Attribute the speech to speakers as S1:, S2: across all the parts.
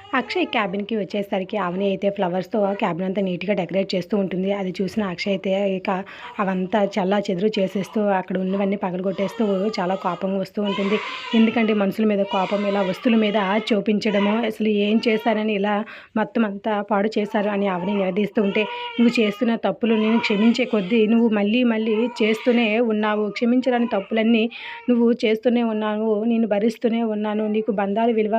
S1: అక్షయ్ క్యాబిన్‌కి వచ్చేసరికి అవని అయితే ఫ్లవర్స్‌తో క్యాబిన్ అంతా నీట్‌గా డెకరేట్ చేస్తూ ఉంటుంది. అది చూసిన అక్షయ్ అయితే ఇక అవంతా చెల్లాచెదురు చేసేస్తూ అక్కడ ఉన్నవన్నీ పగలగొట్టేస్తూ చాలా కోపంగా వస్తూ ఉంటుంది. ఎందుకంటే మనుషుల మీద కోపం ఇలా వస్తువుల మీద చూపించడము అసలు ఏం చేశారని ఇలా మొత్తం అంతా పాడు చేశారు అని అవని నిలదీస్తూ ఉంటే, నువ్వు చేస్తున్న తప్పులు నేను క్షమించే కొద్దీ నువ్వు మళ్ళీ మళ్ళీ చేస్తూనే ఉన్నావు. క్షమించరాని తప్పులన్నీ నువ్వు చేస్తూనే ఉన్నావు. నేను భరిస్తూనే ఉన్నాను. నీకు బంధాల విలువ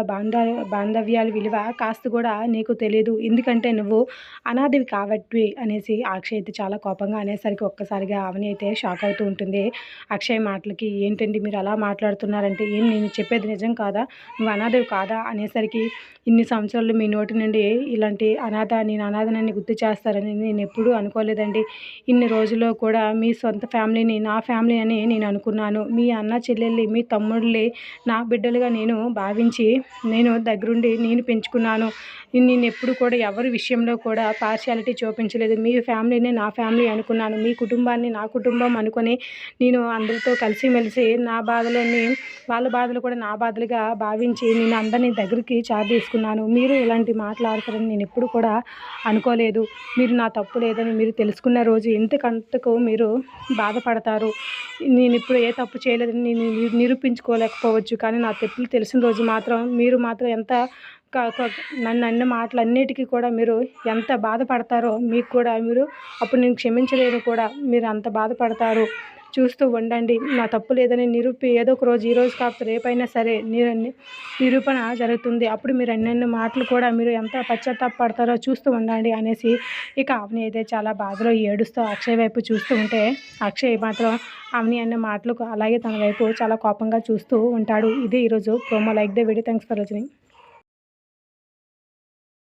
S1: బాంధవ్యాల విలువ కాస్త కూడా నీకు తెలీదు. ఎందుకంటే నువ్వు అనాథవి కాబట్టి అనేసి అక్షయ్ అయితే చాలా కోపంగా అనేసరికి ఒక్కసారిగా అవని అయితే షాక్ అవుతూ ఉంటుంది. అక్షయ్ మాటలకి ఏంటండి మీరు అలా మాట్లాడుతున్నారంటే, ఏం నేను చెప్పేది నిజం కాదా? నువ్వు అనాథవి కాదా? అనేసరికి ఇన్ని సంవత్సరాలు మీ నోటి నుండి ఇలాంటి నేను అనాథనని గుర్తు చేస్తారని నేను ఎప్పుడూ అనుకోలేదండి. ఇన్ని రోజుల్లో కూడా మీ సొంత ఫ్యామిలీని నా ఫ్యామిలీ అని నేను అనుకున్నాను. మీ అన్న చెల్లెల్ని మీ తమ్ముళ్ళని నా బిడ్డలుగా నేను భావించి నేను దగ్గరుండి నేను పెంచుకున్నాను. నేనెప్పుడు కూడా ఎవరి విషయంలో కూడా పార్షియాలిటీ చూపించలేదు. మీ ఫ్యామిలీనే నా ఫ్యామిలీ అనుకున్నాను. మీ కుటుంబాన్ని నా కుటుంబం అనుకొని నేను అందరితో కలిసిమెలిసి నా బాధలన్నీ వాళ్ళ బాధలు కూడా నా బాధలుగా భావించి నేను అందరినీ దగ్గరికి తీసుకున్నాను. మీరు ఇలాంటి మాట్లాడతారని నేనెప్పుడు కూడా అనుకోలేదు. మీరు నా తప్పు లేదని మీరు తెలుసుకున్న రోజు ఇంతకంతకు మీరు బాధపడతారు. నేనిప్పుడు ఏ తప్పు చేయలేదని నేను నిరూపించుకోలేకపోవచ్చు. కానీ నా తప్పులు తెలిసిన రోజు మాత్రం మీరు మాత్రం ఎంత క క నన్ను అన్న మాటలన్నిటికీ కూడా మీరు ఎంత బాధపడతారో మీకు కూడా మీరు అప్పుడు నేను క్షమించలేను కూడా. మీరు అంత బాధపడతారు. చూస్తూ ఉండండి. నా తప్పు లేదని ఏదో ఒక రోజు, ఈరోజు కాకపోతే రేపైనా సరే నిరూపణ జరుగుతుంది. అప్పుడు మీరు అన్నన్ని మాటలు కూడా మీరు ఎంత పశ్చాత్తాపపడతారో చూస్తూ ఉండండి అనేసి ఇక అవని అయితే చాలా బాధలో ఏడుస్తూ అక్షయ్ వైపు చూస్తూ ఉంటే, అక్షయ్ మాత్రం అవని అన్న మాటలకు అలాగే తన వైపు చాలా కోపంగా చూస్తూ ఉంటాడు. ఇది ఈరోజు promo. Like the video. Thanks for watching.